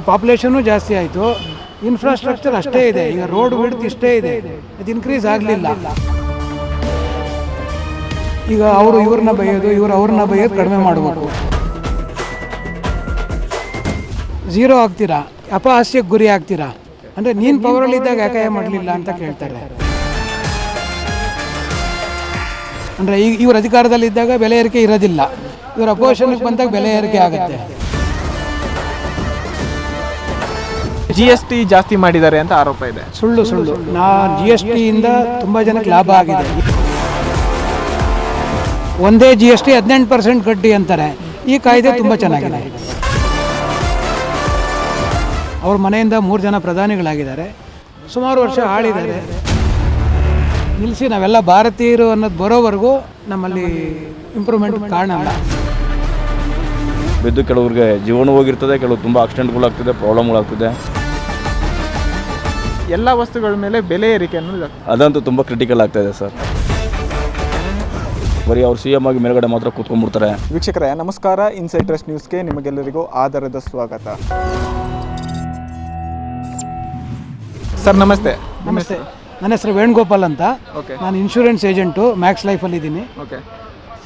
Population ಜಾಸ್ತಿ ಆಯಿತು, infrastructure ಅಷ್ಟೇ ಇದೆ. ಈಗ ರೋಡ್ ವಿಡ್ತ್ ಇಷ್ಟೇ ಇದೆ, ಅದು ಇನ್ಕ್ರೀಸ್ ಆಗಲಿಲ್ಲ. ಈಗ ಅವರು ಇವ್ರನ್ನ ಬೈಯೋದು, ಇವರು ಅವ್ರನ್ನ ಬೈಯೋದು ಕಡಿಮೆ ಮಾಡಬೇಕು. ಝೀರೋ ಆಗ್ತೀರಾ, ಅಪಹಾಸ್ಯಕ್ಕೆ ಗುರಿ ಆಗ್ತೀರಾ. ಅಂದರೆ ನೀನು ಪವರಲ್ಲಿದ್ದಾಗ ಯಾಕೆ ಮಾಡಲಿಲ್ಲ ಅಂತ ಕೇಳ್ತಾರೆ. ಅಂದರೆ ಈಗ ಇವ್ರ ಅಧಿಕಾರದಲ್ಲಿದ್ದಾಗ ಬೆಲೆ ಏರಿಕೆ ಇರೋದಿಲ್ಲ, ಇವ್ರ ಅಪೋಸಿಷನ್ಗೆ ಬಂದಾಗ ಬೆಲೆ ಏರಿಕೆ ಆಗುತ್ತೆ. GST ಜಾಸ್ತಿ ಮಾಡಿದ್ದಾರೆ ಅಂತ ಆರೋಪ ಇದೆ. ಸುಳ್ಳು. GST ಇಂದ ತುಂಬ ಜನಕ್ಕೆ ಲಾಭ ಆಗಿದೆ. ಒಂದೇ GST 18% ಕಟ್ಟಿ ಅಂತಾರೆ. ಈ ಕಾಯ್ದೆ ತುಂಬ ಚೆನ್ನಾಗಿದೆ. ಅವ್ರ ಮನೆಯಿಂದ 3 ಜನ ಪ್ರಧಾನಿಗಳಾಗಿದ್ದಾರೆ, ಸುಮಾರು ವರ್ಷ ಆಳಿದ್ದಾರೆ. ನಿಲ್ಲಿಸಿ ನಾವೆಲ್ಲ ಭಾರತೀಯರು ಅನ್ನೋದು ಬರೋವರೆಗೂ ನಮ್ಮಲ್ಲಿ ಇಂಪ್ರೂವ್ಮೆಂಟ್ ಕಾಣಲ್ಲ. ಬಿದ್ದು ಕೆಲವ್ರಿಗೆ ಜೀವನ ಹೋಗಿರ್ತದೆ, ಕೆಲವು ತುಂಬ ಆಕ್ಸಿಡೆಂಟ್ಗಳಾಗ್ತದೆ, ಪ್ರಾಬ್ಲಮ್ಗಳಾಗ್ತದೆ. ಎಲ್ಲ ವಸ್ತುಗಳ ಮೇಲೆ ಬೆಲೆ ಏರಿಕೆ ಅನ್ನೋದು ಅದಂತೂ ತುಂಬ ಕ್ರಿಟಿಕಲ್ ಆಗ್ತಾಯಿದೆ ಸರ್. ಬರೀ ಅವ್ರು CM ಆಗಿ ಮೇಲ್ಗಡೆ ಮಾತ್ರ ಕೂತ್ಕೊಂಡ್ಬಿಡ್ತಾರೆ. ವೀಕ್ಷಕರೇ ನಮಸ್ಕಾರ, ಇನ್ಸೈಟರ್ಸ್ ನ್ಯೂಸ್ಗೆ ನಿಮಗೆಲ್ಲರಿಗೂ ಆಧಾರದ ಸ್ವಾಗತ. ಸರ್ ನಮಸ್ತೆ. ನಮಸ್ತೆ, ನನ್ನ ಹೆಸರು ವೇಣುಗೋಪಾಲ್ ಅಂತ. ಓಕೆ, ನಾನು ಇನ್ಶೂರೆನ್ಸ್ ಏಜೆಂಟು, ಮ್ಯಾಕ್ಸ್ ಲೈಫಲ್ಲಿ ಇದ್ದೀನಿ. ಓಕೆ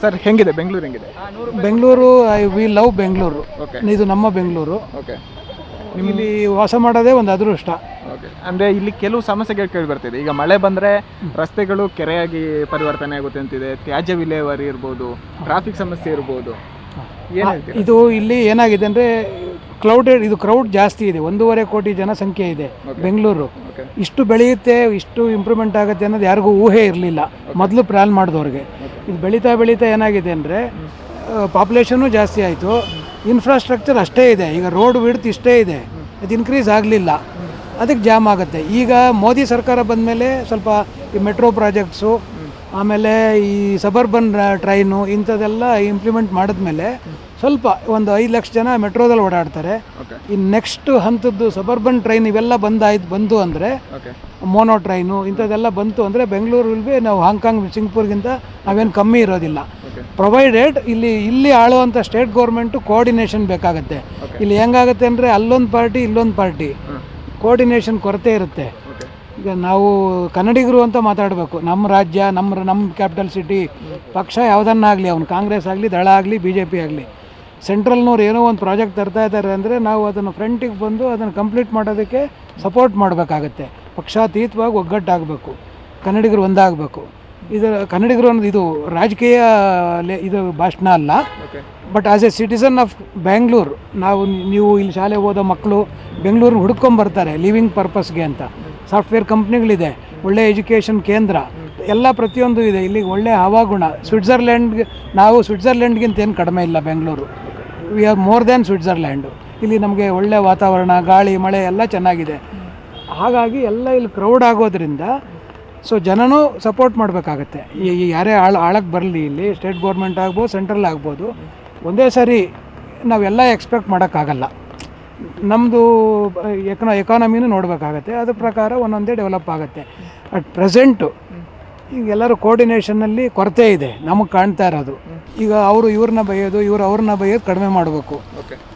ಸರ್, ಹೆಂಗಿದೆ ಬೆಂಗಳೂರು? ಹೆಂಗಿದೆ Bengaluru? We love Bengaluru. Okay, ಇದು ನಮ್ಮ ಬೆಂಗಳೂರು. ಓಕೆ, ಇಲ್ಲಿ ವಾಸ ಮಾಡೋದೇ ಒಂದು ಅದೃಷ್ಟ. ಓಕೆ, ಅಂದರೆ ಇಲ್ಲಿ ಕೆಲವು ಸಮಸ್ಯೆಗಳು ಕೇಳಿ ಬರ್ತಿದೆ. ಈಗ ಮಳೆ ಬಂದರೆ ರಸ್ತೆಗಳು ಕೆರೆಯಾಗಿ ಪರಿವರ್ತನೆ ಆಗುತ್ತೆ ಅಂತಿದೆ, ತ್ಯಾಜ್ಯ ವಿಲೇವಾರಿ ಇರ್ಬೋದು, ಟ್ರಾಫಿಕ್ ಸಮಸ್ಯೆ ಇರ್ಬೋದು. ಇದು ಇಲ್ಲಿ ಏನಾಗಿದೆ ಅಂದರೆ ಕ್ರೌಡ್ ಜಾಸ್ತಿ ಇದೆ. 1.5 ಕೋಟಿ ಜನಸಂಖ್ಯೆ ಇದೆ ಬೆಂಗಳೂರು. ಇಷ್ಟು ಬೆಳೆಯುತ್ತೆ, ಇಷ್ಟು ಇಂಪ್ರೂವ್ಮೆಂಟ್ ಆಗುತ್ತೆ ಅನ್ನೋದು ಯಾರಿಗೂ ಊಹೆ ಇರಲಿಲ್ಲ ಮೊದಲು ಪ್ಲ್ಯಾನ್ ಮಾಡಿದವ್ರಿಗೆ. ಇದು ಬೆಳೀತಾ ಏನಾಗಿದೆ ಅಂದರೆ ಪಾಪ್ಯುಲೇಷನ್ನು ಜಾಸ್ತಿ ಆಯಿತು, ಇನ್ಫ್ರಾಸ್ಟ್ರಕ್ಚರ್ ಅಷ್ಟೇ ಇದೆ. ಈಗ ರೋಡ್ ವಿಡ್ತ್ ಇಷ್ಟೇ ಇದೆ, ಅದು ಇನ್ಕ್ರೀಸ್ ಆಗಲಿಲ್ಲ, ಅದಕ್ಕೆ ಜಾಮ್ ಆಗುತ್ತೆ. ಈಗ ಮೋದಿ ಸರ್ಕಾರ ಬಂದಮೇಲೆ ಸ್ವಲ್ಪ ಈ ಮೆಟ್ರೋ ಪ್ರಾಜೆಕ್ಟ್ಸು, ಆಮೇಲೆ ಈ ಸಬರ್ಬನ್ ಟ್ರೈನು ಇಂಥದ್ದೆಲ್ಲ ಇಂಪ್ಲಿಮೆಂಟ್ ಮಾಡಿದ್ಮೇಲೆ ಸ್ವಲ್ಪ ಒಂದು 5 ಲಕ್ಷ ಜನ ಮೆಟ್ರೋದಲ್ಲಿ ಓಡಾಡ್ತಾರೆ. ಇನ್ನು ನೆಕ್ಸ್ಟ್ ಹಂತದ್ದು ಸಬರ್ಬನ್ ಟ್ರೈನ್ ಇವೆಲ್ಲ ಬಂದು ಅಂದರೆ, ಮೋನೋ ಟ್ರೈನು ಇಂಥದ್ದೆಲ್ಲ ಬಂತು ಅಂದರೆ ಬೆಂಗಳೂರಲ್ಲಿ ನಾವು ಹಾಂಗ್ಕಾಂಗ್ ಸಿಂಗಪುರ್ಗಿಂತ ನಾವೇನು ಕಮ್ಮಿ ಇರೋದಿಲ್ಲ. ಪ್ರೊವೈಡೆಡ್ ಇಲ್ಲಿ ಆಳುವಂಥ ಸ್ಟೇಟ್ ಗೌರ್ಮೆಂಟು ಕೋಆರ್ಡಿನೇಷನ್ ಬೇಕಾಗುತ್ತೆ. ಇಲ್ಲಿ ಹೆಂಗಾಗುತ್ತೆ ಅಂದರೆ ಅಲ್ಲೊಂದು ಪಾರ್ಟಿ ಇಲ್ಲೊಂದು ಪಾರ್ಟಿ ಕೋಆರ್ಡಿನೇಷನ್ ಕೊರತೆ ಇರುತ್ತೆ. ಈಗ ನಾವು ಕನ್ನಡಿಗರು ಅಂತ ಮಾತಾಡಬೇಕು. ನಮ್ಮ ರಾಜ್ಯ, ನಮ್ಮ ಕ್ಯಾಪಿಟಲ್ ಸಿಟಿ, ಪಕ್ಷ ಯಾವುದನ್ನಾಗಲಿ, ಅವನು ಕಾಂಗ್ರೆಸ್ ಆಗಲಿ, ದಳ ಆಗಲಿ, BJP ಆಗಲಿ, ಸೆಂಟ್ರಲ್ನವ್ರು ಏನೋ ಒಂದು ಪ್ರಾಜೆಕ್ಟ್ ತರ್ತಾ ಇದ್ದಾರೆ ಅಂದರೆ ನಾವು ಅದನ್ನು ಫ್ರಂಟಿಗೆ ಬಂದು ಅದನ್ನು ಕಂಪ್ಲೀಟ್ ಮಾಡೋದಕ್ಕೆ ಸಪೋರ್ಟ್ ಮಾಡಬೇಕಾಗತ್ತೆ. ಪಕ್ಷಾತೀತವಾಗಿ ಒಗ್ಗಟ್ಟಾಗಬೇಕು, ಕನ್ನಡಿಗರು ಒಂದಾಗಬೇಕು. ಕನ್ನಡಿಗರು ಅನ್ನೋದು ಇದು ರಾಜಕೀಯ ಇದು ಭಾಷಣ ಅಲ್ಲ. But as A citizen of Bangalore, ನೀವು ಇಲ್ಲಿ ಶಾಲೆ ಓದೋ ಮಕ್ಕಳು ಬೆಂಗಳೂರು ಹುಡ್ಕೊಂಬರ್ತಾರೆ ಲಿವಿಂಗ್ ಪರ್ಪಸ್ಗೆ ಅಂತ. ಸಾಫ್ಟ್ವೇರ್ ಕಂಪ್ನಿಗಳಿದೆ, ಒಳ್ಳೆ ಎಜುಕೇಷನ್ ಕೇಂದ್ರ, ಎಲ್ಲ ಪ್ರತಿಯೊಂದು ಇದೆ. ಇಲ್ಲಿ ಒಳ್ಳೆ ಹವಾಗುಣ. ಸ್ವಿಟ್ಜರ್ಲೆಂಡ್ಗಿಂತ ಏನು ಕಡಿಮೆ ಇಲ್ಲ Bengaluru. We are more than Switzerland. ಇಲ್ಲಿ ನಮಗೆ ಒಳ್ಳೆ ವಾತಾವರಣ, ಗಾಳಿ, ಮಳೆ ಎಲ್ಲ ಚೆನ್ನಾಗಿದೆ. ಹಾಗಾಗಿ ಎಲ್ಲ ಇಲ್ಲಿ ಕ್ರೌಡ್ ಆಗೋದ್ರಿಂದ ಸೊ ಜನನೂ ಸಪೋರ್ಟ್ ಮಾಡಬೇಕಾಗತ್ತೆ. ಯಾರೇ ಆಳಕ್ಕೆ ಬರಲಿ, ಇಲ್ಲಿ ಸ್ಟೇಟ್ ಗೌರ್ಮೆಂಟ್ ಆಗ್ಬೋದು, ಸೆಂಟ್ರಲ್ ಆಗ್ಬೋದು, ಒಂದೇ ಸರಿ ನಾವೆಲ್ಲ ಎಕ್ಸ್ಪೆಕ್ಟ್ ಮಾಡೋಕ್ಕಾಗಲ್ಲ. ನಮ್ಮದು ಎಕಾನಮಿನೂ ನೋಡಬೇಕಾಗತ್ತೆ. ಅದ್ರ ಪ್ರಕಾರ ಒಂದೊಂದೇ ಡೆವಲಪ್ ಆಗುತ್ತೆ. ಅಟ್ ಪ್ರೆಸೆಂಟು ಈಗ ಎಲ್ಲರೂ ಕೋಆರ್ಡಿನೇಷನ್ನಲ್ಲಿ ಕೊರತೆ ಇದೆ, ನಮಗೆ ಕಾಣ್ತಾ ಇರೋದು. ಈಗ ಅವರು ಇವ್ರನ್ನ ಬೈಯೋದು, ಇವರು ಅವ್ರನ್ನ ಬೈಯೋದು ಕಡಿಮೆ ಮಾಡಬೇಕು.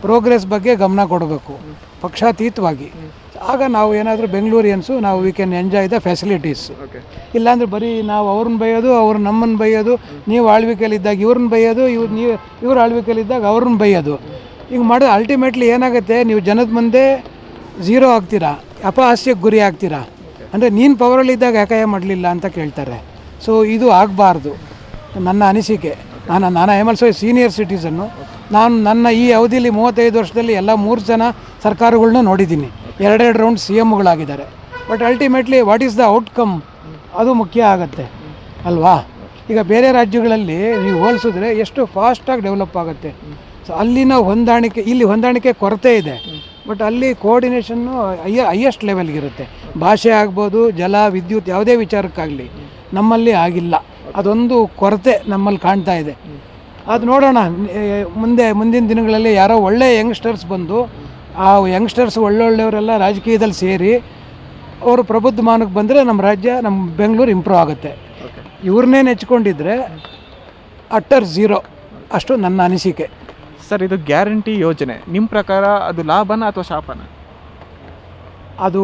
ಪ್ರೋಗ್ರೆಸ್ ಬಗ್ಗೆ ಗಮನ ಕೊಡಬೇಕು ಪಕ್ಷಾತೀತವಾಗಿ. ಆಗ ನಾವು ಏನಾದರೂ Bengalurians we can enjoy the facilities. ಇಲ್ಲಾಂದರೆ ಬರೀ ನಾವು ಅವ್ರನ್ನ ಬೈಯೋದು, ಅವ್ರು ನಮ್ಮನ್ನು ಬೈಯೋದು, ನೀವು ಆಳ್ವಿಕೆಯಲ್ಲಿದ್ದಾಗ ಇವ್ರನ್ನ ಬೈಯೋದು, ಇವ್ರು ಆಳ್ವಿಕೆಯಲ್ಲಿದ್ದಾಗ ಅವ್ರನ್ನ ಬೈಯೋದು, ಈಗ ಮಾಡೋದು ಅಲ್ಟಿಮೇಟ್ಲಿ ಏನಾಗುತ್ತೆ, ನೀವು ಜನದ ಮುಂದೆ ಝೀರೋ ಆಗ್ತೀರಾ, ಅಪಹಾಸ್ಯಕ್ಕೆ ಗುರಿ ಆಗ್ತೀರಾ. ಅಂದರೆ ನೀನು ಪವರಲ್ಲಿದ್ದಾಗ ಯಾಕೆ ಮಾಡಲಿಲ್ಲ ಅಂತ ಕೇಳ್ತಾರೆ. ಸೊ ಇದು ಆಗಬಾರ್ದು ನನ್ನ ಅನಿಸಿಕೆ. ನಾನು ಐ ಆಮ್ ಆಲ್ಸೋ ಸೀನಿಯರ್ ಸಿಟಿಸನ್ನು. ನನ್ನ ಈ ಅವಧಿಯಲ್ಲಿ 35 ವರ್ಷದಲ್ಲಿ ಎಲ್ಲ 3 ಜನ ಸರ್ಕಾರಗಳನ್ನೂ ನೋಡಿದ್ದೀನಿ. 2 ರೌಂಡ್ CMಗಳಾಗಿದ್ದಾರೆ. But ultimately what is the outcome, ಅದು ಮುಖ್ಯ ಆಗುತ್ತೆ ಅಲ್ವಾ. ಈಗ ಬೇರೆ ರಾಜ್ಯಗಳಲ್ಲಿ ನೀವು ಹೋಲಿಸಿದ್ರೆ ಎಷ್ಟು ಫಾಸ್ಟಾಗಿ ಡೆವಲಪ್ ಆಗುತ್ತೆ. ಸೊ ಅಲ್ಲಿನ ಹೊಂದಾಣಿಕೆ, ಇಲ್ಲಿ ಹೊಂದಾಣಿಕೆ ಕೊರತೆ ಇದೆ. ಬಟ್ ಅಲ್ಲಿ ಕೋಆರ್ಡಿನೇಷನ್ನು ಹೈಯೆಸ್ಟ್ ಲೆವೆಲ್ಗಿರುತ್ತೆ. ಭಾಷೆ ಆಗ್ಬೋದು, ಜಲ, ವಿದ್ಯುತ್, ಯಾವುದೇ ವಿಚಾರಕ್ಕಾಗಲಿ ನಮ್ಮಲ್ಲಿ ಆಗಿಲ್ಲ. ಅದೊಂದು ಕೊರತೆ ನಮ್ಮಲ್ಲಿ ಕಾಣ್ತಾ ಇದೆ. ಅದು ನೋಡೋಣ ಮುಂದಿನ ದಿನಗಳಲ್ಲಿ ಯಾರೋ ಒಳ್ಳೆ ಯಂಗ್ಸ್ಟರ್ಸ್ ಬಂದು, ಆ ಯಂಗ್ಸ್ಟರ್ಸ್ ಒಳ್ಳೊಳ್ಳೆಯವರೆಲ್ಲ ರಾಜಕೀಯದಲ್ಲಿ ಸೇರಿ ಅವರು ಪ್ರಬುದ್ಧಮಾನಕ್ಕೆ ಬಂದರೆ ನಮ್ಮ ರಾಜ್ಯ, ನಮ್ಮ ಬೆಂಗಳೂರು ಇಂಪ್ರೂವ್ ಆಗುತ್ತೆ. ಇವ್ರನ್ನೇ ನೆಚ್ಕೊಂಡಿದ್ರೆ ಅಟ್ಟರ್ ಝೀರೋ, ಅಷ್ಟು ನನ್ನ ಅನಿಸಿಕೆ. ಸರ್, ಇದು ಗ್ಯಾರಂಟಿ ಯೋಜನೆ ನಿಮ್ಮ ಪ್ರಕಾರ ಅದು ಲಾಭನ ಅಥವಾ ಶಾಪನ? ಅದು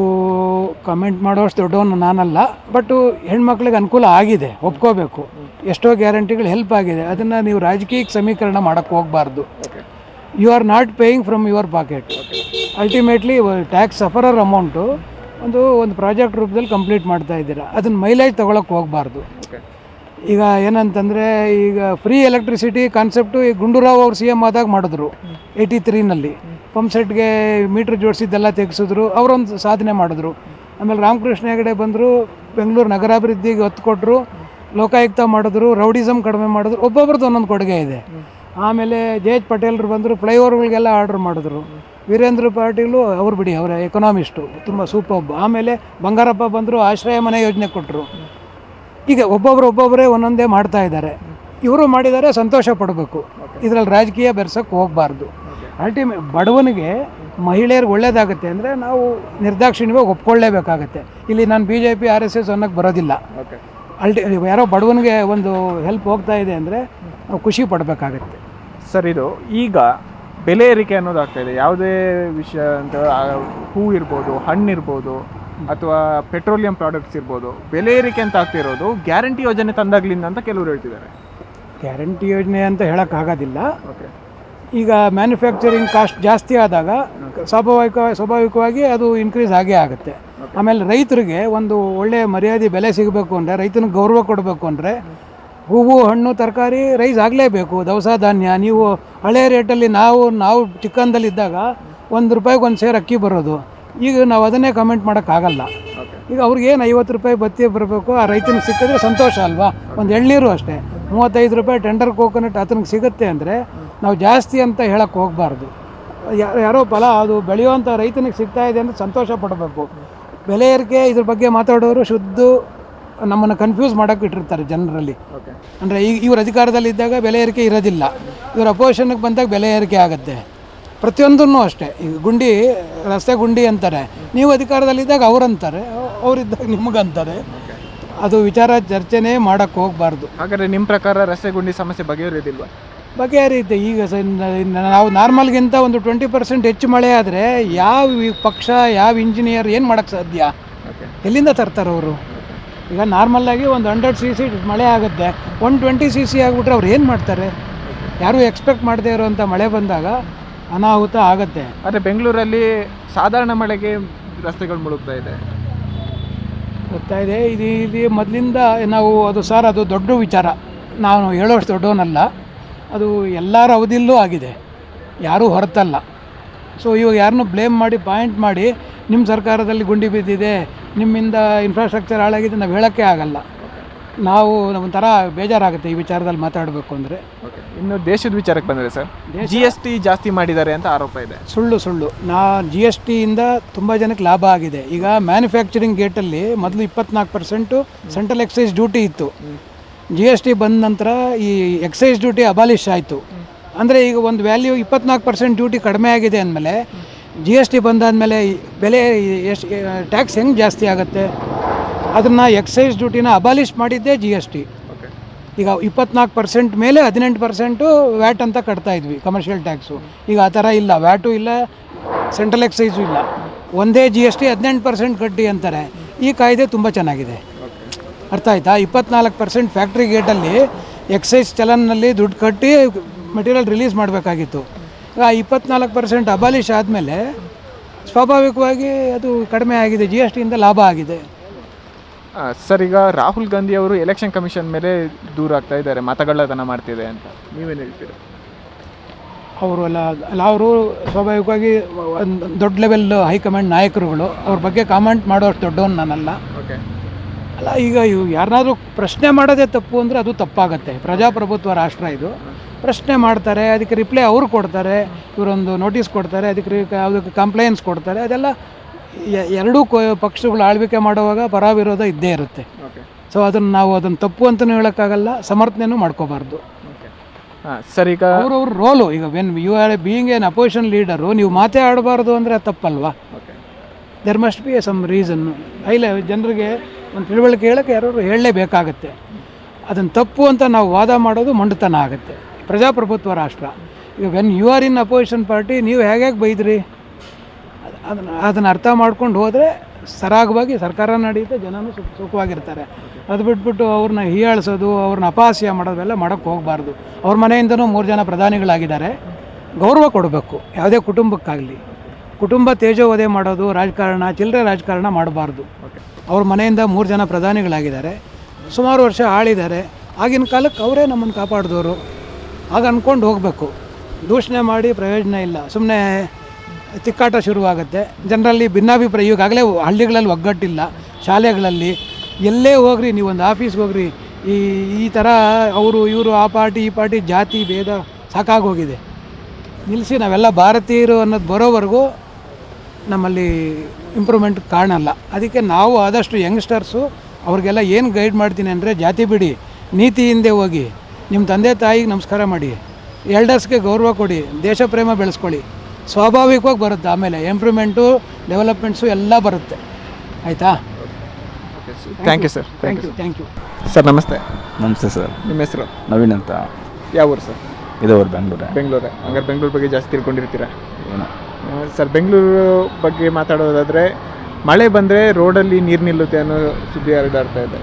ಕಮೆಂಟ್ ಮಾಡೋಷ್ಟು ದೊಡ್ಡವನು ನಾನಲ್ಲ, ಬಟ್ ಹೆಣ್ಮಕ್ಳಿಗೆ ಅನುಕೂಲ ಆಗಿದೆ, ಒಪ್ಕೋಬೇಕು. ಎಷ್ಟೋ ಗ್ಯಾರಂಟಿಗಳು ಹೆಲ್ಪ್ ಆಗಿದೆ. ಅದನ್ನು ನೀವು ರಾಜಕೀಯಕ್ಕೆ ಸಮೀಕರಣ ಮಾಡೋಕ್ಕೆ ಹೋಗಬಾರ್ದು. You are not paying from your pocket. Ultimately tax sufferer amount ಒಂದು ಪ್ರಾಜೆಕ್ಟ್ ರೂಪದಲ್ಲಿ ಕಂಪ್ಲೀಟ್ ಮಾಡ್ತಾ ಇದ್ದೀರಾ. ಅದನ್ನು ಮೈಲೇಜ್ ತೊಗೊಳಕ್ಕೆ ಹೋಗಬಾರ್ದು. ಈಗ ಏನಂತಂದರೆ, ಈಗ ಫ್ರೀ ಎಲೆಕ್ಟ್ರಿಸಿಟಿ ಕಾನ್ಸೆಪ್ಟು ಈ ಗುಂಡೂರಾವ್ ಅವರು CM ಆದಾಗ ಮಾಡಿದ್ರು 83ನಲ್ಲಿ. ಪಂಪ್ ಸೆಟ್ಗೆ ಮೀಟ್ರ್ ಜೋಡಿಸಿದ್ದೆಲ್ಲ ತೆಗೆಸಿದ್ರು, ಅವರೊಂದು ಸಾಧನೆ ಮಾಡಿದ್ರು. ಆಮೇಲೆ ರಾಮಕೃಷ್ಣ ಹೆಗಡೆ ಬಂದರು, ಬೆಂಗಳೂರು ನಗರಾಭಿವೃದ್ಧಿಗೆ ಒತ್ತು ಕೊಟ್ಟರು, ಲೋಕಾಯುಕ್ತ ಮಾಡಿದ್ರು, ರೌಡಿಸಮ್ ಕಡಿಮೆ ಮಾಡಿದ್ರು. ಒಬ್ಬೊಬ್ರದ್ದು ಒಂದೊಂದು ಕೊಡುಗೆ ಇದೆ. ಆಮೇಲೆ JH ಪಟೇಲ್ರು ಬಂದರು, ಫ್ಲೈಓವರ್ಗಳಿಗೆಲ್ಲ ಆರ್ಡ್ರ್ ಮಾಡಿದ್ರು. ವೀರೇಂದ್ರ ಪಾಟೀಲು ಅವ್ರು ಬಿಡಿ, ಅವರ ಎಕನಾಮಿಸ್ಟು, ತುಂಬ ಸೂಪರ್ಬ್. ಆಮೇಲೆ ಬಂಗಾರಪ್ಪ ಬಂದರು, ಆಶ್ರಯ ಮನೆ ಯೋಜನೆ ಕೊಟ್ಟರು. ಈಗ ಒಬ್ಬೊಬ್ಬರೇ ಒಂದೊಂದೇ ಮಾಡ್ತಾ ಇದ್ದಾರೆ. ಇವರು ಮಾಡಿದ್ದಾರೆ, ಸಂತೋಷ ಪಡಬೇಕು. ಇದರಲ್ಲಿ ರಾಜಕೀಯ ಬೆರೆಸೋಕ್ಕೆ ಹೋಗಬಾರ್ದು. ಬಡವನಿಗೆ, ಮಹಿಳೆಯರಿಗೆ ಒಳ್ಳೇದಾಗುತ್ತೆ ಅಂದರೆ ನಾವು ನಿರ್ದಾಕ್ಷಿಣ್ಯವಾಗಿ ಒಪ್ಕೊಳ್ಳೇಬೇಕಾಗತ್ತೆ. ಇಲ್ಲಿ ನಾನು BJP RSS ಅನ್ನೋಕ್ಕೆ ಬರೋದಿಲ್ಲ. ಯಾರೋ ಬಡವನಿಗೆ ಒಂದು ಹೆಲ್ಪ್ ಹೋಗ್ತಾ ಇದೆ ಅಂದರೆ ನಾವು ಖುಷಿ ಪಡಬೇಕಾಗತ್ತೆ. ಸರ್, ಇದು ಈಗ ಬೆಲೆ ಏರಿಕೆ ಅನ್ನೋದಾಗ್ತಾ ಇದೆ. ಯಾವುದೇ ವಿಷಯ ಅಂತ, ಹೂ ಇರ್ಬೋದು, ಹಣ್ಣು ಇರ್ಬೋದು, ಅಥವಾ ಪೆಟ್ರೋಲಿಯಂ ಪ್ರಾಡಕ್ಟ್ಸ್ ಇರ್ಬೋದು, ಬೆಲೆ ಏರಿಕೆ ಅಂತ ಆಗ್ತಿರೋದು ಗ್ಯಾರಂಟಿ ಯೋಜನೆ ತಂದಾಗ್ಲಿಂದ ಅಂತ ಕೆಲವರು ಹೇಳ್ತಿದ್ದಾರೆ. ಗ್ಯಾರಂಟಿ ಯೋಜನೆ ಅಂತ ಹೇಳೋಕ್ಕಾಗೋದಿಲ್ಲ. ಈಗ ಮ್ಯಾನುಫ್ಯಾಕ್ಚರಿಂಗ್ ಕಾಸ್ಟ್ ಜಾಸ್ತಿ ಆದಾಗ ಸ್ವಾಭಾವಿಕವಾಗಿ ಅದು ಇನ್ಕ್ರೀಸ್ ಆಗೇ ಆಗುತ್ತೆ. ಆಮೇಲೆ ರೈತರಿಗೆ ಒಂದು ಒಳ್ಳೆಯ ಮರ್ಯಾದೆ ಬೆಲೆ ಸಿಗಬೇಕು ಅಂದರೆ, ರೈತನಿಗೆ ಗೌರವ ಕೊಡಬೇಕು ಅಂದರೆ, ಹೂವು ಹಣ್ಣು ತರಕಾರಿ ರೈಸ್ ಆಗಲೇಬೇಕು. ದವಸ ಧಾನ್ಯ, ನೀವು ಹಳೆಯ ರೇಟಲ್ಲಿ ನಾವು ಚಿಕ್ಕಂದಲ್ಲಿದ್ದಾಗ ₹1 ಒಂದು ಸೇರು ಅಕ್ಕಿ ಬರೋದು. ಈಗ ನಾವು ಅದನ್ನೇ ಕಮೆಂಟ್ ಮಾಡೋಕ್ಕಾಗಲ್ಲ. ಈಗ ಅವ್ರಿಗೇನು ₹50 ಬತ್ತಿ ಬರಬೇಕು, ಆ ರೈತನಿಗೆ ಸಿಕ್ಕಿದ್ರೆ ಸಂತೋಷ ಅಲ್ವಾ. ಒಂದು ಎಳ್ನೀರು ಅಷ್ಟೇ ₹35 ಟೆಂಡರ್ ಕೋಕೋನಟ್ ಆತನಿಗೆ ಸಿಗುತ್ತೆ ಅಂದರೆ ನಾವು ಜಾಸ್ತಿ ಅಂತ ಹೇಳಕ್ಕೆ ಹೋಗಬಾರ್ದು. ಯಾರೋ ಫಲ ಅದು ಬೆಳೆಯುವಂಥ ರೈತನಿಗೆ ಸಿಗ್ತಾ ಇದೆ ಅಂದರೆ ಸಂತೋಷ ಪಡಬೇಕು. ಬೆಲೆ ಏರಿಕೆ ಇದ್ರ ಬಗ್ಗೆ ಮಾತಾಡೋರು ಶುದ್ಧ ನಮ್ಮನ್ನು ಕನ್ಫ್ಯೂಸ್ ಮಾಡೋಕ್ಕೆ ಇಟ್ಟಿರ್ತಾರೆ ಜನರಲ್ಲಿ. ಅಂದರೆ ಈಗ ಇವ್ರ ಅಧಿಕಾರದಲ್ಲಿದ್ದಾಗ ಬೆಲೆ ಏರಿಕೆ ಇರೋದಿಲ್ಲ, ಇವ್ರ ಅಪೋಸಿಷನ್ಗೆ ಬಂದಾಗ ಬೆಲೆ ಏರಿಕೆ ಆಗುತ್ತೆ. ಪ್ರತಿಯೊಂದನ್ನು ಅಷ್ಟೇ. ಈಗ ರಸ್ತೆ ಗುಂಡಿ ಅಂತಾರೆ, ನೀವು ಅಧಿಕಾರದಲ್ಲಿದ್ದಾಗ ಅವರಂತಾರೆ, ಅವರಿದ್ದಾಗ ನಿಮಗಂತಾರೆ. ಅದು ವಿಚಾರ ಚರ್ಚೆನೇ ಮಾಡೋಕ್ಕೆ ಹೋಗಬಾರ್ದು. ಹಾಗಾದರೆ ನಿಮ್ಮ ಪ್ರಕಾರ ರಸ್ತೆ ಗುಂಡಿ ಸಮಸ್ಯೆ ಬಗೆಹರಿಯೋದಿಲ್ವಾ? ಬಗೆಹರಿಯುತ್ತೆ. ಈಗ ನಾವು ನಾರ್ಮಲ್ಗಿಂತ ಒಂದು 20% ಹೆಚ್ಚು ಮಳೆ ಆದರೆ ಯಾವ ಪಕ್ಷ, ಯಾವ ಇಂಜಿನಿಯರ್ ಏನು ಮಾಡೋಕ್ಕೆ ಸಾಧ್ಯ? ಎಲ್ಲಿಂದ ತರ್ತಾರೆ ಅವರು? ಈಗ ನಾರ್ಮಲ್ಲಾಗಿ ಒಂದು 100 cc ಮಳೆ ಆಗುತ್ತೆ, 120 cc ಆಗಿಬಿಟ್ರೆ ಅವ್ರು ಏನು ಮಾಡ್ತಾರೆ? ಯಾರೂ ಎಕ್ಸ್ಪೆಕ್ಟ್ ಮಾಡದೇ ಇರೋವಂಥ ಮಳೆ ಬಂದಾಗ ಅನಾಹುತ ಆಗುತ್ತೆ. ಆದರೆ ಬೆಂಗಳೂರಲ್ಲಿ ಸಾಧಾರಣ ಮಳೆಗೆ ರಸ್ತೆಗಳು ಮುಳುಗ್ತಾ ಇದೆ. ಗೊತ್ತಾಯಿದೆ. ಇದು ಮೊದಲಿಂದ ನಾವು ಅದು ದೊಡ್ಡ ವಿಚಾರ, ನಾನು ಹೇಳೋಷ್ಟು ದೊಡ್ಡವನಲ್ಲ. ಅದು ಎಲ್ಲರ ಅವಧಿಯಲ್ಲೂ ಆಗಿದೆ, ಯಾರೂ ಹೊರತಲ್ಲ. ಸೊ ಇವಾಗ ಯಾರನ್ನೂ ಬ್ಲೇಮ್ ಮಾಡಿ ಪಾಯಿಂಟ್ ಮಾಡಿ ನಿಮ್ಮ ಸರ್ಕಾರದಲ್ಲಿ ಗುಂಡಿ ಬಿದ್ದಿದೆ, ನಿಮ್ಮಿಂದ ಇನ್ಫ್ರಾಸ್ಟ್ರಕ್ಚರ್ ಹಾಳಾಗಿದೆ ನಾವು ಹೇಳೋಕ್ಕೆ ಆಗಲ್ಲ. ನಾವು ಒಂಥರ ಬೇಜಾರಾಗುತ್ತೆ ಈ ವಿಚಾರದಲ್ಲಿ ಮಾತಾಡಬೇಕು ಅಂದರೆ. ಇನ್ನು ದೇಶದ ವಿಚಾರಕ್ಕೆ ಬಂದರೆ ಸರ್, GST ಜಾಸ್ತಿ ಮಾಡಿದ್ದಾರೆ ಅಂತ ಆರೋಪ ಇದೆ. ಸುಳ್ಳು. GSTಯಿಂದ ತುಂಬ ಜನಕ್ಕೆ ಲಾಭ ಆಗಿದೆ. ಈಗ ಮ್ಯಾನುಫ್ಯಾಕ್ಚರಿಂಗ್ ಗೇಟಲ್ಲಿ ಮೊದಲು 24% ಸೆಂಟ್ರಲ್ ಎಕ್ಸೈಸ್ ಡ್ಯೂಟಿ ಇತ್ತು. GST ಬಂದ ನಂತರ ಈ ಎಕ್ಸೈಸ್ ಡ್ಯೂಟಿ ಅಬಾಲಿಷ್ ಆಯಿತು. ಅಂದರೆ ಈಗ ಒಂದು ವ್ಯಾಲ್ಯೂ 24% ಡ್ಯೂಟಿ ಕಡಿಮೆ ಆಗಿದೆ ಅಂದಮೇಲೆ GST ಬಂದಾದಮೇಲೆ ಬೆಲೆ ಎಷ್ಟು ಟ್ಯಾಕ್ಸ್ ಹೆಂಗೆ ಜಾಸ್ತಿ ಆಗುತ್ತೆ? ಅದನ್ನು ಎಕ್ಸೈಸ್ ಡ್ಯೂಟಿನ ಅಬಾಲಿಷ್ ಮಾಡಿದ್ದೇ GST. ಈಗ 24% ಮೇಲೆ 18% ವ್ಯಾಟ್ ಅಂತ ಕಟ್ತಾ ಇದ್ವಿ, ಕಮರ್ಷಿಯಲ್ ಟ್ಯಾಕ್ಸು. ಈಗ ಆ ಥರ ಇಲ್ಲ, ವ್ಯಾಟು ಇಲ್ಲ, ಸೆಂಟ್ರಲ್ ಎಕ್ಸೈಸು ಇಲ್ಲ, ಒಂದೇ GST 18% ಕಟ್ಟಿ ಅಂತಾರೆ. ಈ ಕಾಯ್ದೆ ತುಂಬ ಚೆನ್ನಾಗಿದೆ, ಅರ್ಥ ಆಯ್ತಾ? 24% ಫ್ಯಾಕ್ಟ್ರಿ ಗೇಟಲ್ಲಿ ಎಕ್ಸೈಸ್ ಚಲನ್ನಲ್ಲಿ ದುಡ್ಡು ಕಟ್ಟಿ ಮೆಟೀರಿಯಲ್ ರಿಲೀಸ್ ಮಾಡಬೇಕಾಗಿತ್ತು. ಈಗ 24% ಅಬಾಲಿಷ್ ಆದಮೇಲೆ ಸ್ವಾಭಾವಿಕವಾಗಿ ಅದು ಕಡಿಮೆ ಆಗಿದೆ, GSTಯಿಂದ ಲಾಭ ಆಗಿದೆ. ಸರ್, ಈಗ ರಾಹುಲ್ ಗಾಂಧಿ ಅವರು ಎಲೆಕ್ಷನ್ ಕಮಿಷನ್ ಮೇಲೆ ದೂರ ಆಗ್ತಾ ಇದ್ದಾರೆ, ಮತಗಳ್ಳತನ ಮಾಡ್ತಿದೆ ಅಂತ, ನೀವೇನು ಹೇಳ್ತೀರಾ? ಅವರು ಸ್ವಾಭಾವಿಕವಾಗಿ ಒಂದು ದೊಡ್ಡ ಲೆವೆಲ್ ಹೈಕಮಾಂಡ್ ನಾಯಕರುಗಳು, ಅವ್ರ ಬಗ್ಗೆ ಕಾಮೆಂಟ್ ಮಾಡೋಷ್ಟು ದೊಡ್ಡವನು ನಾನಲ್ಲ. ಅಲ್ಲ, ಈಗ ಯಾರನ್ನಾದ್ರೂ ಪ್ರಶ್ನೆ ಮಾಡೋದೇ ತಪ್ಪು ಅಂದರೆ ಅದು ತಪ್ಪಾಗತ್ತೆ. ಪ್ರಜಾಪ್ರಭುತ್ವ ರಾಷ್ಟ್ರ ಇದು. ಪ್ರಶ್ನೆ ಮಾಡ್ತಾರೆ, ಅದಕ್ಕೆ ರಿಪ್ಲೈ ಅವರು ಕೊಡ್ತಾರೆ, ಇವರೊಂದು ನೋಟಿಸ್ ಕೊಡ್ತಾರೆ, ಅದಕ್ಕೆ ಕಂಪ್ಲೇಂಟ್ಸ್ ಕೊಡ್ತಾರೆ. ಅದೆಲ್ಲ ಎರಡೂ ಪಕ್ಷಗಳು ಆಳ್ವಿಕೆ ಮಾಡುವಾಗ ಪರಾವಿರೋಧ ಇದ್ದೇ ಇರುತ್ತೆ. ಸೊ ಅದನ್ನು ತಪ್ಪು ಅಂತಲೂ ಹೇಳೋಕ್ಕಾಗಲ್ಲ, ಸಮರ್ಥನೆಯೂ ಮಾಡ್ಕೋಬಾರ್ದು. ಸರ್, ಈಗ ಅವ್ರ ರೋಲು, ಈಗ when you are being an opposition leader, ನೀವು ಮಾತೇ ಆಡಬಾರ್ದು ಅಂದರೆ ತಪ್ಪಲ್ವಾ? There must be some reason. ಜನರಿಗೆ ಒಂದು ತಿಳುವಳಿಕೆ ಹೇಳೋಕ್ಕೆ ಯಾರು ಹೇಳಲೇಬೇಕಾಗತ್ತೆ. ಅದನ್ನು ತಪ್ಪು ಅಂತ ನಾವು ವಾದ ಮಾಡೋದು ಮೊಂಡುತನ ಆಗುತ್ತೆ. ಪ್ರಜಾಪ್ರಭುತ್ವ ರಾಷ್ಟ್ರ. ಈಗ when you are in opposition party ನೀವು ಹೇಗೆ ಬೈದ್ರಿ ಅದನ್ನು ಅರ್ಥ ಮಾಡ್ಕೊಂಡು ಹೋದರೆ ಸರಾಗವಾಗಿ ಸರ್ಕಾರ ನಡೆಯುತ್ತೆ, ಜನನೂ ಸುಖವಾಗಿರ್ತಾರೆ. ಅದು ಬಿಟ್ಬಿಟ್ಟು ಅವ್ರನ್ನ ಹೀಯಾಳಿಸೋದು, ಅವ್ರನ್ನ ಅಪಹಾಸ್ಯ ಮಾಡೋದೆಲ್ಲ ಮಾಡೋಕ್ಕೆ ಹೋಗಬಾರ್ದು. ಅವ್ರ ಮನೆಯಿಂದನೂ 3 ಜನ ಪ್ರಧಾನಿಗಳಾಗಿದ್ದಾರೆ, ಗೌರವ ಕೊಡಬೇಕು ಯಾವುದೇ ಕುಟುಂಬಕ್ಕಾಗಲಿ. ಕುಟುಂಬ ತೇಜೋವಧೆ ಮಾಡೋದು ರಾಜಕಾರಣ, ಚಿಲ್ಲರೆ ರಾಜಕಾರಣ ಮಾಡಬಾರ್ದು. ಅವ್ರ ಮನೆಯಿಂದ 3 ಜನ ಪ್ರಧಾನಿಗಳಾಗಿದ್ದಾರೆ, ಸುಮಾರು ವರ್ಷ ಆಳಿದ್ದಾರೆ. ಆಗಿನ ಕಾಲಕ್ಕೆ ಅವರೇ ನಮ್ಮನ್ನು ಕಾಪಾಡಿದವರು. ಆಗ ಅಂದ್ಕೊಂಡು ಹೋಗಬೇಕು. ದೂಷಣೆ ಮಾಡಿ ಪ್ರಯೋಜನ ಇಲ್ಲ, ಸುಮ್ಮನೆ ತಿಕ್ಕಾಟ ಶುರುವಾಗುತ್ತೆ. ಜನರಲ್ಲಿ ಭಿನ್ನಾಭಿಪ್ರಾಯ. ಈಗಾಗಲೇ ಹಳ್ಳಿಗಳಲ್ಲಿ ಒಗ್ಗಟ್ಟಿಲ್ಲ, ಶಾಲೆಗಳಲ್ಲಿ ಎಲ್ಲೇ ಹೋಗ್ರಿ, ನೀವೊಂದು ಆಫೀಸ್ಗೆ ಹೋಗ್ರಿ, ಈ ಥರ ಅವರು ಇವರು ಆ ಪಾರ್ಟಿ ಈ ಪಾರ್ಟಿ ಜಾತಿ ಭೇದ ಸಾಕಾಗೋಗಿದೆ. ನಿಲ್ಲಿಸಿ ನಾವೆಲ್ಲ ಭಾರತೀಯರು ಅನ್ನೋದು ಬರೋವರೆಗೂ ನಮ್ಮಲ್ಲಿ ಇಂಪ್ರೂವ್ಮೆಂಟ್ ಕಾಣಲ್ಲ. ಅದಕ್ಕೆ ನಾವು ಆದಷ್ಟು ಯಂಗ್ಸ್ಟರ್ಸು ಅವ್ರಿಗೆಲ್ಲ ಏನು ಗೈಡ್ ಮಾಡ್ತೀನಿ ಅಂದರೆ, ಜಾತಿ ಬಿಡಿ, ನೀತಿಯಿಂದ ಹೋಗಿ, ನಿಮ್ಮ ತಂದೆ ತಾಯಿಗೆ ನಮಸ್ಕಾರ ಮಾಡಿ, ಎಲ್ಡರ್ಸ್ಗೆ ಗೌರವ ಕೊಡಿ, ದೇಶ ಪ್ರೇಮ ಬೆಳೆಸ್ಕೊಳ್ಳಿ. ಸ್ವಾಭಾವಿಕವಾಗಿ ಬರುತ್ತೆ. ಆಮೇಲೆ ಇಂಪ್ರೂವ್ಮೆಂಟು, ಡೆವಲಪ್ಮೆಂಟ್ಸು ಎಲ್ಲ ಬರುತ್ತೆ. ಆಯಿತಾ? Thank you sir. Thank you sir. ನಮಸ್ತೆ. ನಮಸ್ತೆ ಸರ್. ನಿಮ್ಮ ಹೆಸರು? ನವೀನ್ ಅಂತ. ಯಾವ ಊರು ಸರ್? ಇದವ್ರು ಬೆಂಗಳೂರೇ. ಬೆಂಗಳೂರೇ. ಹಂಗಾರೆ ಬೆಂಗಳೂರು ಬಗ್ಗೆ ಜಾಸ್ತಿ ತಿಳ್ಕೊಂಡಿರ್ತೀರಾ? ಏನೋ ಸರ್, ಬೆಂಗಳೂರು ಬಗ್ಗೆ ಮಾತಾಡೋದಾದರೆ, ಮಳೆ ಬಂದರೆ ರೋಡಲ್ಲಿ ನೀರು ನಿಲ್ಲುತ್ತೆ ಅನ್ನೋ ಸುದ್ದಿ ಹರಿದಾಡ್ತಾ ಇದೆ.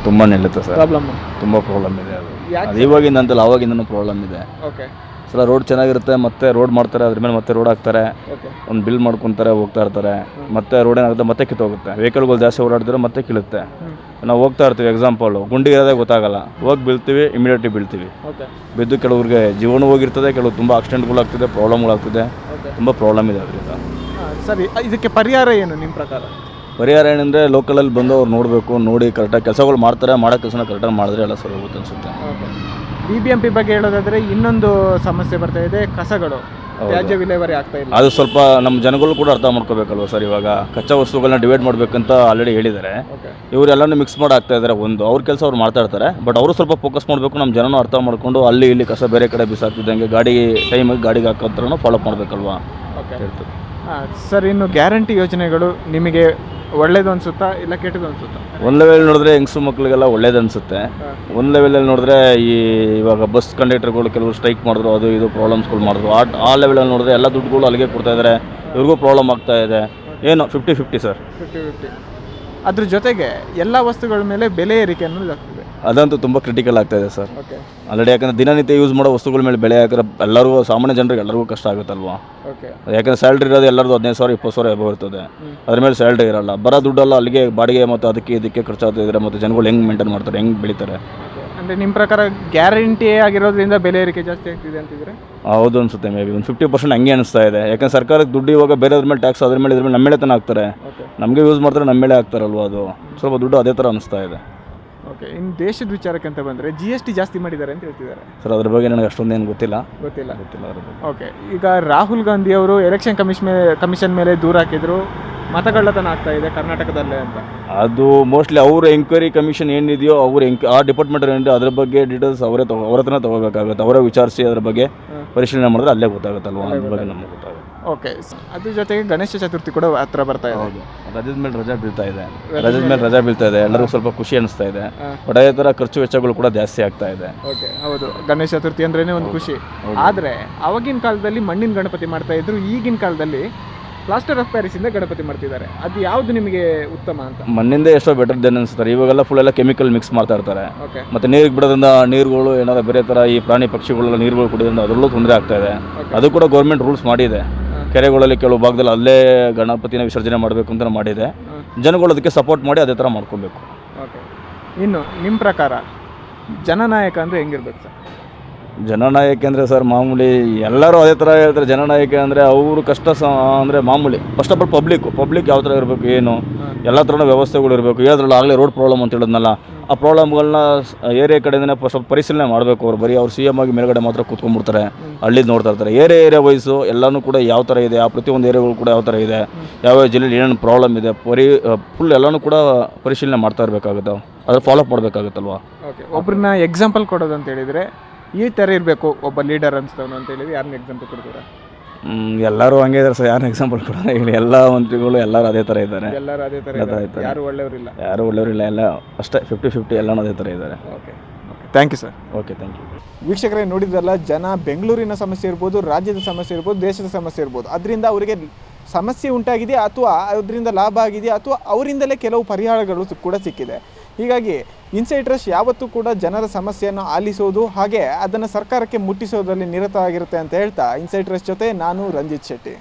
ತುಂಬ ನಿಲ್ಲುತ್ತೆ ಸರ್. ಪ್ರಾಬ್ಲಮ್ ಇದೆ ಅದು. ಯಾಕೆ? ಅದು ಇವಾಗಿಂದ ಅಂತಲ್ಲ, ಆವಾಗಿಂದನೂ ಪ್ರಾಬ್ಲಮ್ ಇದೆ. ಓಕೆ. ಸಲ ರೋಡ್ ಚೆನ್ನಾಗಿರುತ್ತೆ, ಮತ್ತೆ ರೋಡ್ ಮಾಡ್ತಾರೆ, ಅದ್ರ ಮೇಲೆ ಮತ್ತೆ ರೋಡ್ ಹಾಕ್ತಾರೆ, ಓಕೆ. ಒಂದು ಬಿಲ್ ಮಾಡ್ಕೊತಾರೆ, ಹೋಗ್ತಾ ಇರ್ತಾರೆ. ಮತ್ತೆ ರೋಡ್ ಏನಾಗುತ್ತೆ, ಮತ್ತೆ ಕಿತ್ತೋಗುತ್ತೆ. ವೆಹಿಕಲ್ಗಳು ಜಾಸ್ತಿ ಓಡಾಡ್ತಾರೆ, ಮತ್ತೆ ಕೀಳುತ್ತೆ. ನಾವು ಹೋಗ್ತಾ ಇರ್ತೀವಿ, ಎಕ್ಸಾಂಪಲು ಗುಂಡಿ ಇರೋದೇ ಗೊತ್ತಾಗಲ್ಲ, ಹೋಗಿ ಬೀಳ್ತೀವಿ, ಇಮಿಡಿಯೇಟ್ಲಿ ಬೀಳ್ತೀವಿ. ಓಕೆ. ಬಿದ್ದು ಕೆಲವ್ರಿಗೆ ಜೀವನ ಹೋಗಿರ್ತದೆ, ಕೆಲವು ತುಂಬ ಆಕ್ಸಿಡೆಂಟ್ಗಳಾಗ್ತಿದೆ, ಪ್ರಾಬ್ಲಮ್ಗಳಾಗ್ತಿದೆ. ಓಕೆ. ತುಂಬ ಪ್ರಾಬ್ಲಮ್ ಇದೆ ಅದರಿಂದ. ಸರಿ, ಇದಕ್ಕೆ ಪರಿಹಾರ ಏನು ನಿಮ್ಮ ಪ್ರಕಾರ? ಪರಿಹಾರ ಏನಂದರೆ, ಲೋಕಲಲ್ಲಿ ಬಂದು ಅವ್ರು ನೋಡಬೇಕು, ನೋಡಿ ಕರೆಕ್ಟಾಗಿ ಕೆಲಸಗಳು ಮಾಡ್ತಾರೆ, ಮಾಡೋ ಕೆಲಸನ ಕರೆಕ್ಟಾಗಿ ಮಾಡಿದ್ರೆ ಎಲ್ಲ ಸರಿ ಹೋಗುತ್ತೆ ಅನಿಸುತ್ತೆ. ಓಕೆ. BBMP ಬಗ್ಗೆ ಹೇಳೋದಾದರೆ ಇನ್ನೊಂದು ಸಮಸ್ಯೆ ಬರ್ತಾ ಇದೆ, ಕಸಗಳು, ತ್ಯಾಜ್ಯ ವಿಲೇವಾರಿ ಆಗ್ತಾ ಇಲ್ಲ. ಅದು ಸ್ವಲ್ಪ ನಮ್ಮ ಜನಗಳು ಕೂಡ ಅರ್ಥ ಮಾಡ್ಕೋಬೇಕಲ್ವ ಸರ್. ಇವಾಗ ಕಚ್ಚಾ ವಸ್ತುಗಳನ್ನ ಡಿವೈಡ್ ಮಾಡಬೇಕಂತ ಆಲ್ರೆಡಿ ಹೇಳಿದ್ದಾರೆ. ಓಕೆ. ಇವರೆಲ್ಲನೂ ಮಿಕ್ಸ್ ಮಾಡಿ ಆಗ್ತಾ ಇದ್ದಾರೆ. ಒಂದು ಅವ್ರ ಕೆಲಸ ಅವ್ರು ಮಾಡ್ತಾ ಇರ್ತಾರೆ, ಬಟ್ ಅವರು ಸ್ವಲ್ಪ ಫೋಕಸ್ ಮಾಡಬೇಕು. ನಮ್ಮ ಜನನೂ ಅರ್ಥ ಮಾಡಿಕೊಂಡು ಅಲ್ಲಿ ಇಲ್ಲಿ ಕಸ ಬೇರೆ ಕಡೆ ಬಿಸಾಕ್ತಿದ್ದಂಗೆ ಗಾಡಿ ಟೈಮಿಗೆ ಗಾಡಿಗೆ ಹಾಕೋತ್ರನೂ ಫಾಲೋ ಮಾಡಬೇಕಲ್ವಾ ಓಕೆ. ಹೇಳ್ತೀವಿ. ಸರ್, ಇನ್ನು ಗ್ಯಾರಂಟಿ ಯೋಜನೆಗಳು ನಿಮಗೆ ಒಳ್ಳೇದು ಅನಿಸುತ್ತಾ ಇಲ್ಲ ಕೆಟ್ಟದು ಅನಿಸುತ್ತಾ? ಒಂದು ಲೆವೆಲ್ ನೋಡಿದ್ರೆ ಹೆಂಗಸು ಮಕ್ಕಳಿಗೆಲ್ಲ ಒಳ್ಳೇದು ಅನಿಸುತ್ತೆ. ಒಂದು ಲೆವೆಲಲ್ಲಿ ನೋಡಿದ್ರೆ ಇವಾಗ ಬಸ್ ಕಂಡಕ್ಟರ್ಗಳು ಕೆಲವರು ಸ್ಟ್ರೈಕ್ ಮಾಡಿದ್ರು, ಅದು ಇದು ಪ್ರಾಬ್ಲಮ್ಸ್ಗಳು ಮಾಡಿದ್ರು. ಆ ಲೆವೆಲಲ್ಲಿ ನೋಡಿದ್ರೆ ಎಲ್ಲ ದುಡ್ಡುಗಳು ಅಲ್ಲಿಗೆ ಕೊಡ್ತಾ ಇದ್ದಾರೆ, ಇವ್ರಿಗೂ ಪ್ರಾಬ್ಲಮ್ ಆಗ್ತಾ ಇದೆ. ಏನು 50-50 ಸರ್. 50-50. ಅದ್ರ ಜೊತೆಗೆ ಎಲ್ಲ ವಸ್ತುಗಳ ಮೇಲೆ ಬೆಲೆ ಏರಿಕೆ ಅನ್ನೋದು ಆಗ್ತಿದೆ. ಅದಂತೂ ತುಂಬ ಕ್ರಿಟಿಕಲ್ ಆಗ್ತಾ ಇದೆ ಸರ್. ಓಕೆ. ಆಲ್ರೆಡಿ ಯಾಕಂದರೆ ದಿನನಿತ್ಯ ಯೂಸ್ ಮಾಡೋ ವಸ್ತುಗಳ ಮೇಲೆ ಬೆಳೆ ಹಾಕಿದ್ರೆ ಎಲ್ಲರಿಗೂ, ಸಾಮಾನ್ಯ ಜನರಿಗೆ ಎಲ್ಲರಿಗೂ ಕಷ್ಟ ಆಗುತ್ತಲ್ವಾ. ಓಕೆ. ಯಾಕಂದರೆ ಸ್ಯಾಲ್ರಿ ಇರೋದು ಎಲ್ಲರದು 15,000 20,000 ಎಬೋ ಇರ್ತದೆ. ಅದ್ರ ಮೇಲೆ ಸ್ಯಾಲ್ರಿ ಇರಲ್ಲ, ಬರೋ ದುಡ್ಡಲ್ಲ ಅಲ್ಲಿಗೆ ಬಾಡಿಗೆ ಮತ್ತು ಅದಕ್ಕೆ ಇದಕ್ಕೆ ಖರ್ಚಾಗ್ತಿದ್ರೆ ಮತ್ತು ಜನಗಳು ಹೆಂಗೆ ಮೇಂಟೈನ್ ಮಾಡ್ತಾರೆ, ಹೆಂಗೆ ಬೆಳೀತಾರೆ? ಅಂದರೆ ನಿಮ್ಮ ಪ್ರಕಾರ ಗ್ಯಾರಂಟಿ ಆಗಿರೋದ್ರಿಂದ ಬೆಲೆ ಏರಿಕೆ ಜಾಸ್ತಿ ಆಗ್ತಿದೆ ಅಂತಿದ್ರೆ? ಹೌದು ಅನಿಸುತ್ತೆ. ಮೇ ಬಿ ಒಂದು 50% ಹಂಗೆ ಅನಿಸ್ತಾ ಇದೆ. ಯಾಕಂದ್ರೆ ಸರ್ಕಾರಕ್ಕೆ ದುಡ್ಡು ಇವಾಗ ಬೇರೆಯವ್ರ ಮೇಲೆ ಟ್ಯಾಕ್ಸ್, ಅದ್ರ ಮೇಲೆ ಇದ್ರ ಮೇಲೆ ನಮ್ಮ ಮೇಲೆ ತಾನೇ ಹಾಕ್ತಾರೆ. ನಮಗೆ ಯೂಸ್ ಮಾಡ್ತಾರೆ, ನಮ್ಮ ಮೇಲೆ ಹಾಕ್ತಾರಲ್ವ, ಅದು ಸ್ವಲ್ಪ ದುಡ್ಡು ಅದೇ ಥರ ಅನಿಸ್ತಾ ಇದೆ. ಓಕೆ. ಇನ್ನು ದೇಶದ ವಿಚಾರಕ್ಕೆ ಅಂತ ಬಂದರೆ GST ಜಾಸ್ತಿ ಮಾಡಿದ್ದಾರೆ ಅಂತ ಹೇಳ್ತಿದ್ದಾರೆ ಸರ್. ಅದ್ರ ಬಗ್ಗೆ ನನಗೆ ಅಷ್ಟೊಂದೇನು ಗೊತ್ತಿಲ್ಲ ಗೊತ್ತಿಲ್ಲ. ಅದ್ರ ಬಗ್ಗೆ. ಓಕೆ. ಈಗ ರಾಹುಲ್ ಗಾಂಧಿ ಅವರು ಎಲೆಕ್ಷನ್ ಕಮಿಷನ್ ಮೇಲೆ ದೂರ ಹಾಕಿದ್ರು, ಮತಗಳ್ಳತನ ಆಗ್ತಾ ಇದೆ ಕರ್ನಾಟಕದಲ್ಲೇ ಅಂತ. ಅದು ಮೋಸ್ಟ್ಲಿ ಅವ್ರ ಎಂಕ್ವೈರಿ ಕಮಿಷನ್ ಏನಿದೆಯೋ ಆ ಡಿಪಾರ್ಟ್ಮೆಂಟ್ ಏನಿದೆ ಅದ್ರ ಬಗ್ಗೆ ಡೀಟೇಲ್ಸ್ ಅವ್ರ ಹತ್ರ ತೊಗೋಬೇಕಾಗುತ್ತೆ. ಅವರೇ ವಿಚಾರಿಸಿ ಅದ್ರ ಬಗ್ಗೆ ಪರಿಶೀಲನೆ ಮಾಡಿದ್ರೆ ಅಲ್ಲೇ ಗೊತ್ತಾಗುತ್ತಲ್ವ, ಅದ್ರ ಬಗ್ಗೆ ನಮ್ಗೆ ಗೊತ್ತಾಗುತ್ತೆ. ಓಕೆ. ಅದ್ರ ಜೊತೆಗೆ ಗಣೇಶ ಚತುರ್ಥಿ ಕೂಡ ಹತ್ರ ಬರ್ತಾ ಇದೆ. ಹೌದು. ರಜದ ಮೇಲೆ ರಜಾ ಬೀಳ್ತಾ ಇದೆ. ಎಲ್ಲರಿಗೂ ಸ್ವಲ್ಪ ಖುಷಿ ಅನಿಸ್ತಾ ಇದೆ. ಬಟ್ ಅದೇ ಥರ ಖರ್ಚು ವೆಚ್ಚಗಳು ಕೂಡ ಜಾಸ್ತಿ ಆಗ್ತಾ ಇದೆ. ಓಕೆ. ಹೌದು. ಗಣೇಶ ಚತುರ್ಥಿ ಅಂದ್ರೇನೆ ಒಂದು ಖುಷಿ. ಆದರೆ ಅವಾಗಿನ ಕಾಲದಲ್ಲಿ ಮಣ್ಣಿನ ಗಣಪತಿ ಮಾಡ್ತಾ ಇದ್ರು, ಈಗಿನ ಕಾಲದಲ್ಲಿ ಪ್ಲಾಸ್ಟರ್ ಆಫ್ ಪ್ಯಾರಿಸ್ ಇಂದ ಗಣಪತಿ ಮಾಡ್ತಿದ್ದಾರೆ. ಅದು ಯಾವುದು ನಿಮಗೆ ಉತ್ತಮ ಅಂತ? ಮಣ್ಣಿಂದ ಎಷ್ಟೋ ಬೆಟರ್ ದೆನ್ ಅನಿಸ್ತಾರೆ. ಇವಾಗೆಲ್ಲ ಫುಲ್ ಎಲ್ಲ ಕೆಮಿಕಲ್ ಮಿಕ್ಸ್ ಮಾಡ್ತಾ ಇರ್ತಾರೆ. ಓಕೆ. ಮತ್ತೆ ನೀರಿಗೆ ಬಿಡೋದ್ರಿಂದ ನೀರುಗಳು ಏನಾದ್ರು ಬೇರೆ ಥರ ಈ ಪ್ರಾಣಿ ಪಕ್ಷಿಗಳೆಲ್ಲ ನೀರುಗಳು ಕುಡಿಯೋದ್ರಿಂದ ಅದರಲ್ಲೂ ತೊಂದರೆ ಆಗ್ತಾ ಇದೆ. ಅದು ಕೂಡ ಗೌರ್ಮೆಂಟ್ ರೂಲ್ಸ್ ಮಾಡಿದೆ. ಕೆರೆಗಳಲ್ಲಿ ಕೆಲವು ಭಾಗದಲ್ಲಿ ಅಲ್ಲೇ ಗಣಪತಿನ ವಿಸರ್ಜನೆ ಮಾಡಬೇಕು ಅಂತ ಮಾಡಿದೆ. ಜನಗಳು ಅದಕ್ಕೆ ಸಪೋರ್ಟ್ ಮಾಡಿ ಅದೇ ಥರ ಮಾಡ್ಕೋಬೇಕು. ಓಕೆ. ಇನ್ನು ನಿಮ್ಮ ಪ್ರಕಾರ ಜನನಾಯಕ ಅಂದರೆ ಹೆಂಗಿರ್ಬೇಕು ಸರ್? ಜನನಾಯಕ ಅಂದರೆ ಸರ್ ಮಾಮೂಲಿ ಎಲ್ಲರೂ ಅದೇ ಥರ ಹೇಳ್ತಾರೆ. ಜನನಾಯಕ ಅಂದರೆ ಅವರು ಕಷ್ಟ ಅಂದರೆ ಮಾಮೂಲಿ ಫಸ್ಟ್ ಆಫ್ ಆಲ್ ಪಬ್ಲಿಕ್ ಯಾವ ಥರ ಇರಬೇಕು, ಏನು ಎಲ್ಲ ಥರನೂ ವ್ಯವಸ್ಥೆಗಳು ಇರಬೇಕು. ಹೇಳಿದ್ರಲ್ಲ ಆಗಲೇ ರೋಡ್ ಪ್ರಾಬ್ಲಮ್ ಅಂತ ಹೇಳಿದ್ನಲ್ಲ, ಆ ಪ್ರಾಬ್ಲಮ್ಗಳನ್ನ ಏರಿಯಾ ಕಡೆಯಿಂದನೇ ಸ್ವಲ್ಪ ಪರಿಶೀಲನೆ ಮಾಡಬೇಕು. ಅವ್ರು ಬರೀ ಅವ್ರು CM ಆಗಿ ಮೇಲ್ಗಡೆ ಮಾತ್ರ ಕೂತ್ಕೊಂಡ್ಬಿಡ್ತಾರೆ, ಹಳ್ಳಿದು ನೋಡ್ತಾ ಇರ್ತಾರೆ. ಏರಿಯಾ ವೈಸು ಎಲ್ಲನೂ ಕೂಡ ಯಾವ ಥರ ಇದೆ, ಆ ಪ್ರತಿಯೊಂದು ಏರಿಯಾಗಳು ಕೂಡ ಯಾವ ಥರ ಇದೆ, ಯಾವ ಜಿಲ್ಲೆಯಲ್ಲಿ ಏನೇನು ಪ್ರಾಬ್ಲಮ್ ಇದೆ, ಫುಲ್ ಎಲ್ಲನೂ ಕೂಡ ಪರಿಶೀಲನೆ ಮಾಡ್ತಾ ಇರಬೇಕಾಗುತ್ತೆ. ಅದ್ರ ಫಾಲೋಅಪ್ ಮಾಡಬೇಕಾಗುತ್ತಲ್ವಾ. ಓಕೆ. ಒಬ್ಬರನ್ನ ಎಕ್ಸಾಂಪಲ್ ಕೊಡೋದು ಅಂತ ಹೇಳಿದರೆ ಈ ಥರ ಇರಬೇಕು ಒಬ್ಬ ಲೀಡರ್ ಅನ್ಸ್ತವನು ಅಂತ ಹೇಳಿದ್ರೆ ಯಾರನ್ನ ಎಕ್ಸಾಂಪಲ್ ಕೊಡ್ತೀರಾ? ಎಲ್ಲರೂ ಹಂಗೆ ಇದ್ದಾರೆ ಸರ್. ಯಾರನ್ನ ಎಕ್ಸಾಂಪಲ್ ಕೊಡೋಣ ಹೇಳಿ? ಎಲ್ಲ ಮಂತ್ರಿಗಳು ಎಲ್ಲರೂ ಅದೇ ಥರ ಇದ್ದಾರೆ. ಎಲ್ಲರೂ ಅದೇ ಥರ ಇದ್ದಾರೆ. ಯಾರು ಒಳ್ಳೆಯವರಿಲ್ಲ. ಎಲ್ಲ ಅಷ್ಟೇ 50-50 ಎಲ್ಲನೂ ಅದೇ ಥರ ಇದ್ದಾರೆ. Okay. Thank you sir. Okay, thank you. ವೀಕ್ಷಕರೇ, ನೋಡಿದ್ರಲ್ಲ, ಜನ ಬೆಂಗಳೂರಿನ ಸಮಸ್ಯೆ ಇರ್ಬೋದು, ರಾಜ್ಯದ ಸಮಸ್ಯೆ ಇರ್ಬೋದು, ದೇಶದ ಸಮಸ್ಯೆ ಇರ್ಬೋದು, ಅದರಿಂದ ಅವರಿಗೆ ಸಮಸ್ಯೆ ಉಂಟಾಗಿದೆ ಅಥವಾ ಅದರಿಂದ ಲಾಭ ಆಗಿದೆ ಅಥವಾ ಅವರಿಂದಲೇ ಕೆಲವು ಪರಿಹಾರಗಳು ಕೂಡ ಸಿಕ್ಕಿದೆ. ಹೀಗಾಗಿ ಇನ್ಸೈಡ್ ರಶ್ ಯಾವತ್ತೂ ಕೂಡ ಜನರ ಸಮಸ್ಯೆಯನ್ನು ಆಲಿಸೋದು ಹಾಗೆ ಅದನ್ನು ಸರ್ಕಾರಕ್ಕೆ ಮುಟ್ಟಿಸೋದ್ರಲ್ಲಿ ನಿರತವಾಗಿರುತ್ತೆ ಅಂತ ಹೇಳ್ತಾ, ಇನ್ಸೈಡ್ ರಶ್ ಜೊತೆ ನಾನು ರಂಜಿತ್ ಶೆಟ್ಟಿ.